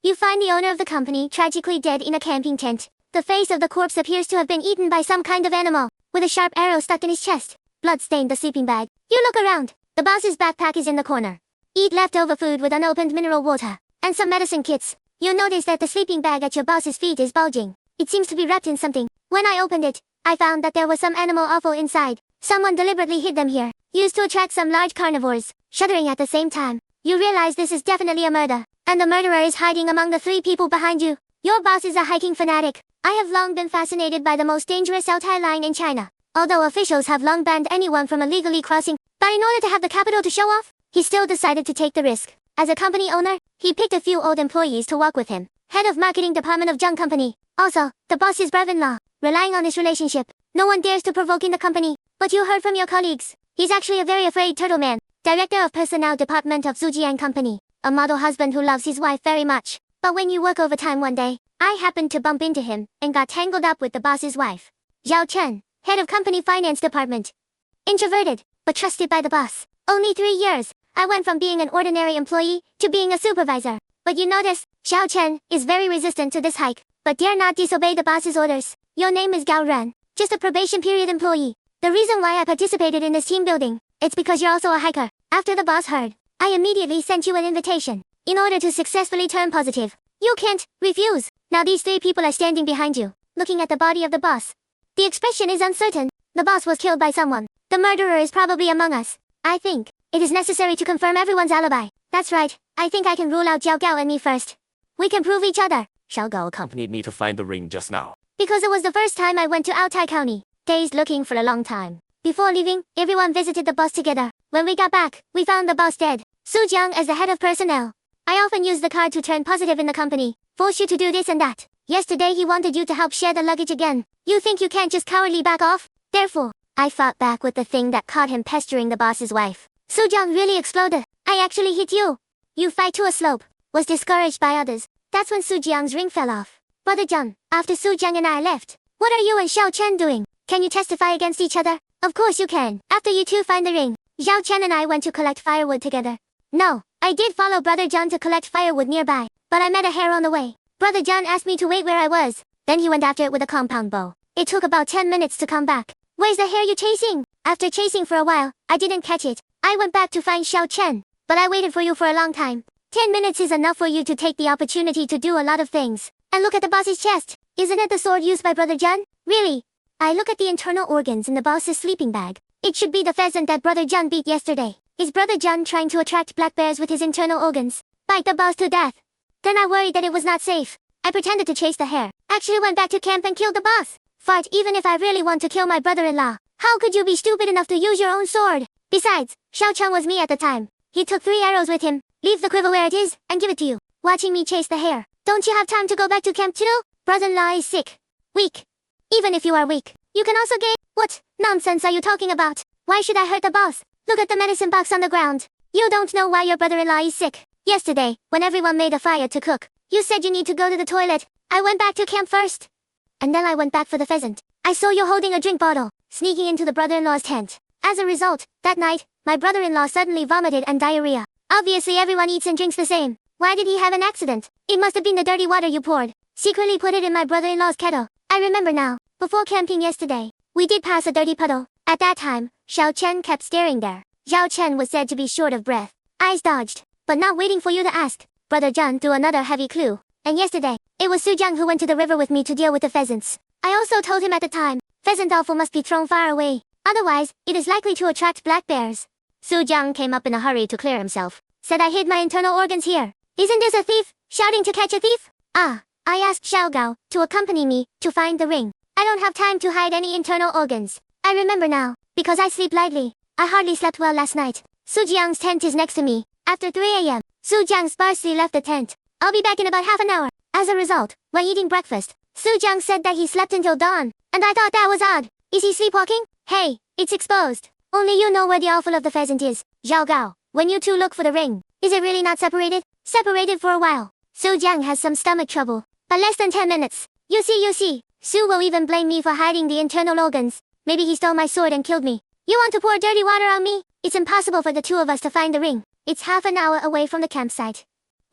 You find the owner of the company tragically dead in a camping tent. The face of the corpse appears to have been eaten by some kind of animal, with a sharp arrow stuck in his chest. Blood stained the sleeping bag. You look around. The boss's backpack is in the corner. Eat leftover food with unopened mineral water, and some medicine kits. You'll notice that the sleeping bag at your boss's feet is bulging. It seems to be wrapped in something. When I opened it, I found that there was some animal offal inside. Someone deliberately hid them here, used to attract some large carnivores. Shuddering at the same time, you realize this is definitely a murder, and the murderer is hiding among the 3 people behind you. Your boss is a hiking fanatic. I have long been fascinated by the most dangerous Aotai line in China. Although officials have long banned anyone from illegally crossing, but in order to have the capital to show off, he still decided to take the risk. As a company owner, he picked a few old employees to walk with him. Head of marketing department of Zheng Company. Also, the boss's brother-in-law. Relying on this relationship, no one dares to provoke in the company. But you heard from your colleagues. He's actually a very afraid turtle man. Director of Personnel Department of Zhujiang Company. A model husband who loves his wife very much. But when you work overtime one day, I happened to bump into him and got tangled up with the boss's wife. Zhao Chen, head of company finance department. Introverted, but trusted by the boss. Only 3 years, I went from being an ordinary employee to being a supervisor. But you notice, Zhao Chen is very resistant to this hike, but dare not disobey the boss's orders. Your name is Gao Ren, just a probation period employee. The reason why I participated in this team building, it's because you're also a hiker. After the boss heard, I immediately sent you an invitation. In order to successfully turn positive, you can't refuse. Now these 3 people are standing behind you, looking at the body of the boss. The expression is uncertain. The boss was killed by someone. The murderer is probably among us. I think it is necessary to confirm everyone's alibi. That's right. I think I can rule out Zhao Gao and me first. We can prove each other. Xiao Gao accompanied me to find the ring just now. Because it was the first time I went to Aotai County. Dazed looking for a long time. Before leaving, everyone visited the boss together. When we got back, we found the boss dead. Su Jiang as the head of personnel. I often use the card to turn positive in the company. Force you to do this and that. Yesterday he wanted you to help share the luggage again. You think you can't just cowardly back off? Therefore, I fought back with the thing that caught him pestering the boss's wife. Su Jiang really exploded. I actually hit you. You fight to a slope. Was discouraged by others. That's when Su Jiang's ring fell off. Brother Jiang, after Su Jiang and I left, what are you and Xiao Chen doing? Can you testify against each other? Of course you can. After you two find the ring, Xiao Chen and I went to collect firewood together. No, I did follow Brother John to collect firewood nearby, but I met a hare on the way. Brother John asked me to wait where I was. Then he went after it with a compound bow. It took about 10 minutes to come back. Where's the hare you chasing? After chasing for a while, I didn't catch it. I went back to find Xiao Chen, but I waited for you for a long time. 10 minutes is enough for you to take the opportunity to do a lot of things. And look at the boss's chest. Isn't it the sword used by Brother John? Really? I look at the internal organs in the boss's sleeping bag. It should be the pheasant that Brother John beat yesterday. Is Brother John trying to attract black bears with his internal organs? Bite the boss to death. Then I worried that it was not safe. I pretended to chase the hare. Actually went back to camp and killed the boss. Fart, even if I really want to kill my brother-in-law. How could you be stupid enough to use your own sword? Besides, Xiao Cheng was me at the time. He took 3 arrows with him. Leave the quiver where it is, and give it to you. Watching me chase the hare. Don't you have time to go back to camp too? Brother-in-law is sick. Weak. Even if you are weak, you can also gain. What nonsense are you talking about? Why should I hurt the boss? Look at the medicine box on the ground. You don't know why your brother-in-law is sick. Yesterday, when everyone made a fire to cook, you said you need to go to the toilet. I went back to camp first. And then I went back for the pheasant. I saw you holding a drink bottle, sneaking into the brother-in-law's tent. As a result, that night, my brother-in-law suddenly vomited and diarrhea. Obviously everyone eats and drinks the same. Why did he have an accident? It must have been the dirty water you poured. Secretly put it in my brother-in-law's kettle. I remember now. Before camping yesterday, we did pass a dirty puddle. At that time, Xiao Chen kept staring there. Xiao Chen was said to be short of breath. Eyes dodged, but not waiting for you to ask. Brother John threw another heavy clue. And yesterday, it was Su Jiang who went to the river with me to deal with the pheasants. I also told him at the time, pheasant offal must be thrown far away. Otherwise, it is likely to attract black bears. Su Jiang came up in a hurry to clear himself. Said I hid my internal organs here. Isn't this a thief? Shouting to catch a thief? I asked Xiao Gao to accompany me to find the ring. I don't have time to hide any internal organs. I remember now, because I sleep lightly. I hardly slept well last night. Su Jiang's tent is next to me. After 3 a.m., Su Jiang sparsely left the tent. I'll be back in about half an hour. As a result, while eating breakfast, Su Jiang said that he slept until dawn, and I thought that was odd. Is he sleepwalking? Hey, it's exposed. Only you know where the offal of the pheasant is. Zhao Gao, when you two look for the ring, is it really not separated? Separated for a while. Su Jiang has some stomach trouble, but less than 10 minutes. You see. Su will even blame me for hiding the internal organs. Maybe he stole my sword and killed me. You want to pour dirty water on me? It's impossible for the two of us to find the ring. It's half an hour away from the campsite.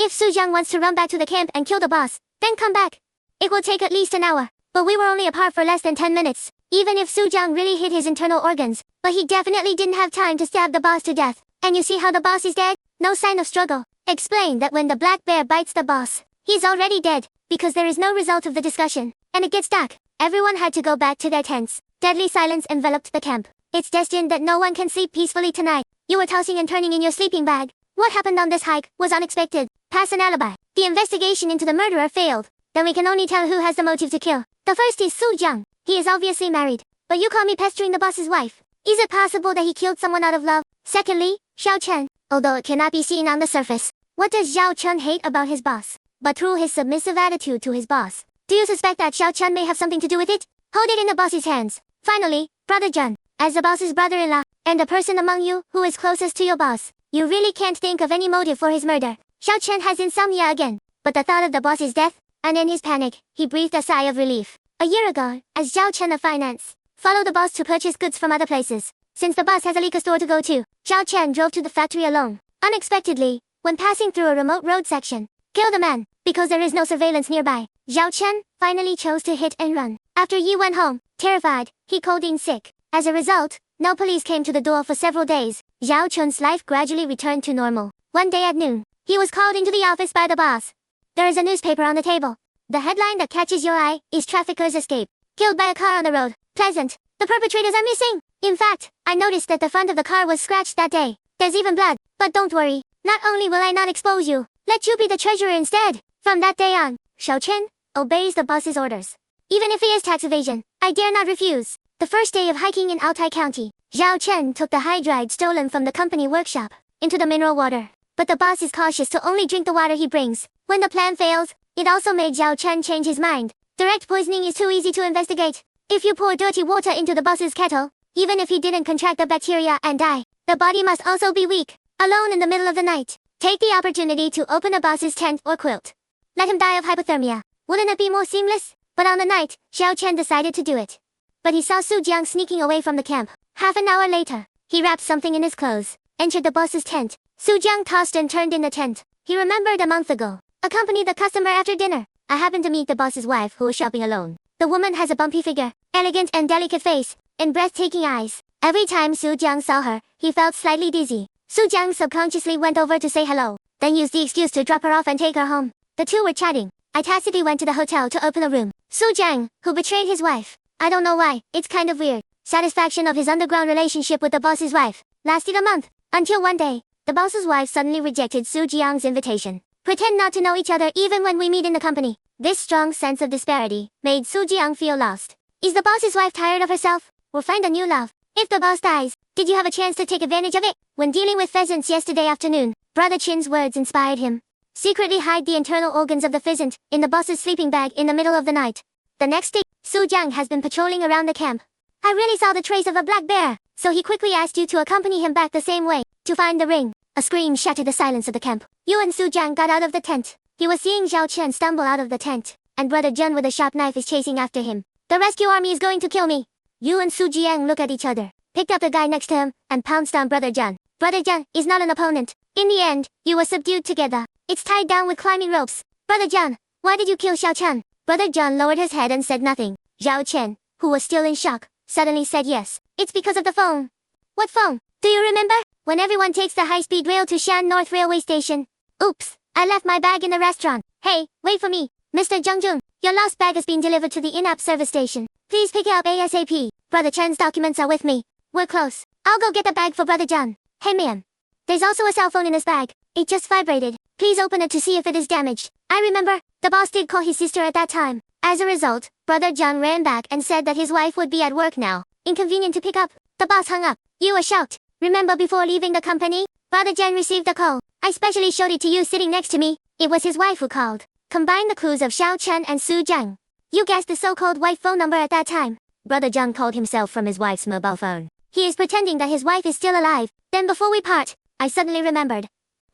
If Sujiang wants to run back to the camp and kill the boss, then come back. It will take at least an hour. But we were only apart for less than 10 minutes. Even if Sujiang really hit his internal organs, but he definitely didn't have time to stab the boss to death. And you see how the boss is dead? No sign of struggle. Explain that when the black bear bites the boss, he's already dead, because there is no result of the discussion. And it gets dark. Everyone had to go back to their tents. Deadly silence enveloped the camp. It's destined that no one can sleep peacefully tonight. You were tossing and turning in your sleeping bag. What happened on this hike was unexpected. Pass an alibi. The investigation into the murderer failed. Then we can only tell who has the motive to kill. The first is Sujiang. He is obviously married. But you call me pestering the boss's wife. Is it possible that he killed someone out of love? Secondly, Xiao Chen. Although it cannot be seen on the surface. What does Xiao Chen hate about his boss? But through his submissive attitude to his boss. Do you suspect that Xiao Chen may have something to do with it? Hold it in the boss's hands. Finally, Brother Jun. As the boss's brother-in-law, and the person among you who is closest to your boss, you really can't think of any motive for his murder. Xiao Chen has insomnia again. But the thought of the boss's death, and in his panic, he breathed a sigh of relief. A year ago, as Xiao Chen of finance, followed the boss to purchase goods from other places. Since the boss has a liquor store to go to, Xiao Chen drove to the factory alone. Unexpectedly, when passing through a remote road section, killed a man, because there is no surveillance nearby. Xiao Chen finally chose to hit and run. After Yi went home, terrified, he called in sick. As a result, no police came to the door for several days. Xiao Chun's life gradually returned to normal. One day at noon, he was called into the office by the boss. There is a newspaper on the table. The headline that catches your eye is Traffickers Escape. Killed by a car on the road. Pleasant. The perpetrators are missing. In fact, I noticed that the front of the car was scratched that day. There's even blood. But don't worry. Not only will I not expose you, let you be the treasurer instead. From that day on, Xiao Chen obeys the boss's orders. Even if he is tax evasion, I dare not refuse. The first day of hiking in Aotai County, Xiao Chen took the hydride stolen from the company workshop into the mineral water. But the boss is cautious to only drink the water he brings. When the plan fails, it also made Xiao Chen change his mind. Direct poisoning is too easy to investigate. If you pour dirty water into the boss's kettle, even if he didn't contract the bacteria and die, the body must also be weak. Alone in the middle of the night, take the opportunity to open a boss's tent or quilt. Let him die of hypothermia. Wouldn't it be more seamless? But on the night, Xiao Chen decided to do it. But he saw Sujiang sneaking away from the camp. Half an hour later, he wrapped something in his clothes, entered the boss's tent. Sujiang tossed and turned in the tent. He remembered a month ago. Accompanied the customer after dinner. I happened to meet the boss's wife who was shopping alone. The woman has a bumpy figure, elegant and delicate face, and breathtaking eyes. Every time Sujiang saw her, he felt slightly dizzy. Sujiang subconsciously went over to say hello, then used the excuse to drop her off and take her home. The two were chatting. I tacitly went to the hotel to open a room. Sujiang, who betrayed his wife. I don't know why, it's kind of weird. Satisfaction of his underground relationship with the boss's wife lasted a month, until one day, the boss's wife suddenly rejected Sujiang's invitation. Pretend not to know each other even when we meet in the company. This strong sense of disparity made Sujiang feel lost. Is the boss's wife tired of herself? Or find a new love? If the boss dies, did you have a chance to take advantage of it? When dealing with pheasants yesterday afternoon, Brother Chin's words inspired him. Secretly hide the internal organs of the pheasant in the boss's sleeping bag in the middle of the night. The next day, Sujiang has been patrolling around the camp. I really saw the trace of a black bear, so he quickly asked you to accompany him back the same way, to find the ring. A scream shattered the silence of the camp. Yu and Sujiang got out of the tent. He was seeing Xiao Chen stumble out of the tent, and Brother Jun with a sharp knife is chasing after him. The rescue army is going to kill me. Yu and Sujiang look at each other, picked up the guy next to him, and pounced on Brother Jun. Brother Jun is not an opponent. In the end, you were subdued together. It's tied down with climbing ropes. Brother Jun, why did you kill Xiao Chen? Brother Jun lowered his head and said nothing. Xiao Chen, who was still in shock, suddenly said yes. It's because of the phone. What phone? Do you remember? When everyone takes the high-speed rail to Shan North Railway Station. Oops, I left my bag in the restaurant. Hey, wait for me. Mr. Zheng, your lost bag has been delivered to the in-app service station. Please pick it up ASAP. Brother Chen's documents are with me. We're close. I'll go get the bag for Brother Jun. Hey man. There's also a cell phone in this bag. It just vibrated. Please open it to see if it is damaged. I remember, the boss did call his sister at that time. As a result, Brother Jun ran back and said that his wife would be at work now. Inconvenient to pick up. The boss hung up. You were shocked. Remember before leaving the company? Brother Jen received the call. I specially showed it to you sitting next to me. It was his wife who called. Combine the clues of Xiao Chen and Su Jiang. You guessed the so-called wife phone number at that time. Brother Jun called himself from his wife's mobile phone. He is pretending that his wife is still alive. Then before we part, I suddenly remembered.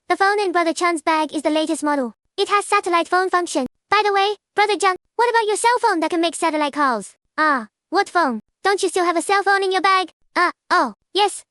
The phone in Brother Chun's bag is the latest model. It has satellite phone function. By the way, Brother Jun, what about your cell phone that can make satellite calls? Ah, what phone? Don't you still have a cell phone in your bag? Oh, yes.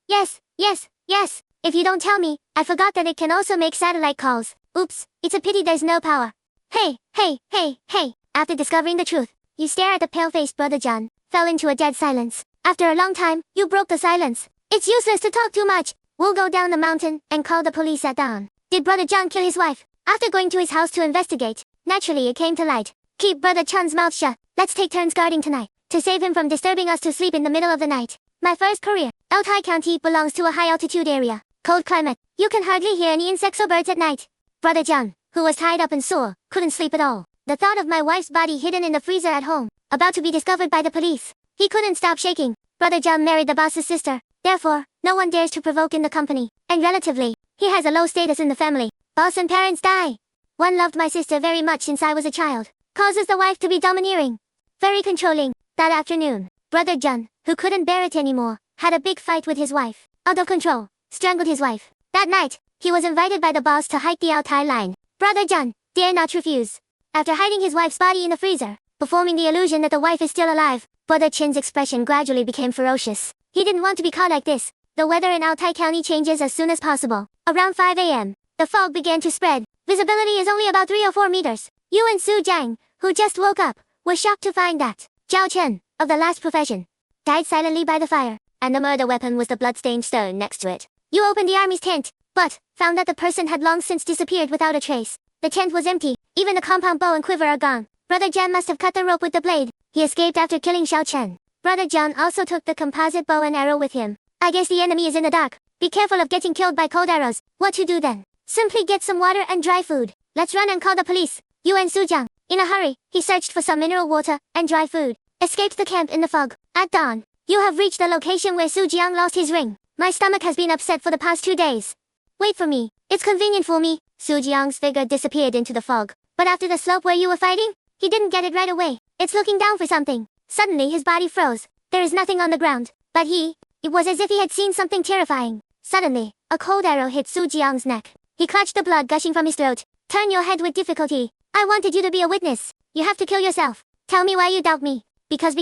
If you don't tell me, I forgot that it can also make satellite calls. Oops, it's a pity there's no power. Hey, hey, hey, hey. After discovering the truth, you stare at the pale-faced Brother John, fell into a dead silence. After a long time, you broke the silence. It's useless to talk too much. We'll go down the mountain and call the police at dawn. Did Brother John kill his wife? After going to his house to investigate, naturally it came to light. Keep Brother John's mouth shut. Let's take turns guarding tonight, to save him from disturbing us to sleep in the middle of the night. My first career. Aotai County belongs to a high-altitude area. Cold climate. You can hardly hear any insects or birds at night. Brother John, who was tied up and sore, couldn't sleep at all. The thought of my wife's body hidden in the freezer at home, about to be discovered by the police. He couldn't stop shaking. Brother John married the boss's sister. Therefore, no one dares to provoke in the company. And relatively, he has a low status in the family. Boss and parents die. One loved my sister very much since I was a child. Causes the wife to be domineering. Very controlling. That afternoon, Brother John, who couldn't bear it anymore, had a big fight with his wife. Out of control. Strangled his wife. That night, he was invited by the boss to hike the Aotai line. Brother John dare not refuse. After hiding his wife's body in the freezer, performing the illusion that the wife is still alive, Brother Chin's expression gradually became ferocious. He didn't want to be caught like this. The weather in Aotai County changes as soon as possible. Around 5 a.m., the fog began to spread. Visibility is only about 3 or 4 meters. You and Su Jiang, who just woke up, were shocked to find that Zhao Chen, of the last profession, died silently by the fire, and the murder weapon was the blood-stained stone next to it. You opened the army's tent, but found that the person had long since disappeared without a trace. The tent was empty. Even the compound bow and quiver are gone. Brother John must have cut the rope with the blade. He escaped after killing Xiao Chen. Brother John also took the composite bow and arrow with him. I guess the enemy is in the dark. Be careful of getting killed by cold arrows. What to do then? Simply get some water and dry food. Let's run and call the police. You and Su Jiang. In a hurry, he searched for some mineral water and dry food. Escaped the camp in the fog. At dawn, you have reached the location where Su Jiang lost his ring. My stomach has been upset for the past 2 days. Wait for me. It's convenient for me. Su Jiang's figure disappeared into the fog. But after the slope where you were fighting, he didn't get it right away. It's looking down for something. Suddenly his body froze. There is nothing on the ground. But it was as if he had seen something terrifying. Suddenly, a cold arrow hit Su Jiang's neck. He clutched the blood gushing from his throat. Turn your head with difficulty. I wanted you to be a witness. You have to kill yourself. Tell me why you doubt me. Because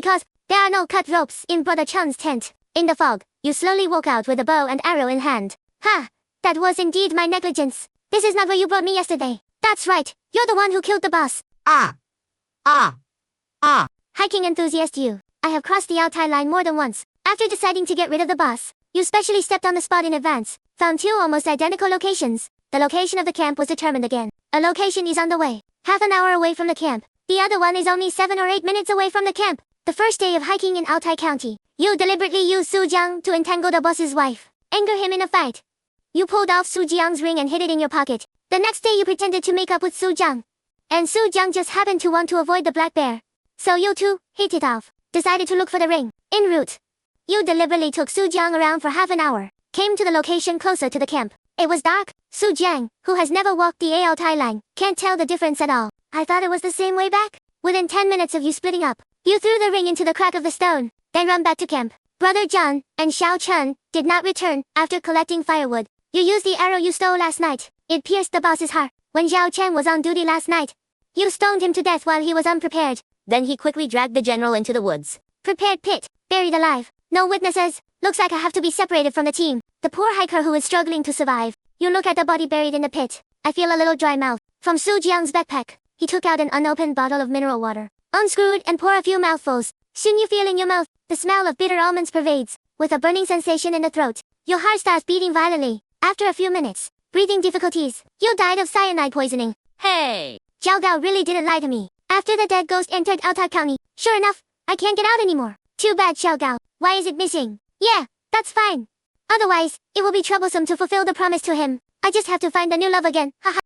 there are no cut ropes in Brother Chun's tent. In the fog, you slowly walk out with a bow and arrow in hand. Ha! That was indeed my negligence. This is not where you brought me yesterday. That's right. You're the one who killed the boss. Hiking enthusiast you. I have crossed the Aotai line more than once. After deciding to get rid of the boss, you specially stepped on the spot in advance. Found 2 almost identical locations. The location of the camp was determined again. A location is on the way. Half an hour away from the camp. The other one is only 7 or 8 minutes away from the camp. The first day of hiking in Aotai County, you deliberately used Su Jiang to entangle the boss's wife. Anger him in a fight. You pulled off Su Jiang's ring and hid it in your pocket. The next day you pretended to make up with Su Jiang. And Su Jiang just happened to want to avoid the black bear. So you two hit it off. Decided to look for the ring. En route, you deliberately took Su Jiang around for half an hour. Came to the location closer to the camp. It was dark. Su Jiang, who has never walked the Aotai line, can't tell the difference at all. I thought it was the same way back. Within 10 minutes of you splitting up, you threw the ring into the crack of the stone, then run back to camp. Brother John and Xiao Chen did not return after collecting firewood. You used the arrow you stole last night. It pierced the boss's heart. When Xiao Chen was on duty last night, you stoned him to death while he was unprepared. Then he quickly dragged the general into the woods. Prepared pit. Buried alive. No witnesses. Looks like I have to be separated from the team. The poor hiker who is struggling to survive. You look at the body buried in the pit. I feel a little dry mouth. From Su Jiang's backpack, he took out an unopened bottle of mineral water. Unscrewed and pour a few mouthfuls. Soon you feel in your mouth, the smell of bitter almonds pervades, with a burning sensation in the throat. Your heart starts beating violently. After a few minutes, breathing difficulties, you died of cyanide poisoning. Hey! Zhao Gao really didn't lie to me. After the dead ghost entered Aotai County, sure enough, I can't get out anymore. Too bad, Xiao Gao. Why is it missing? Yeah, that's fine. Otherwise, it will be troublesome to fulfill the promise to him. I just have to find a new love again. Haha.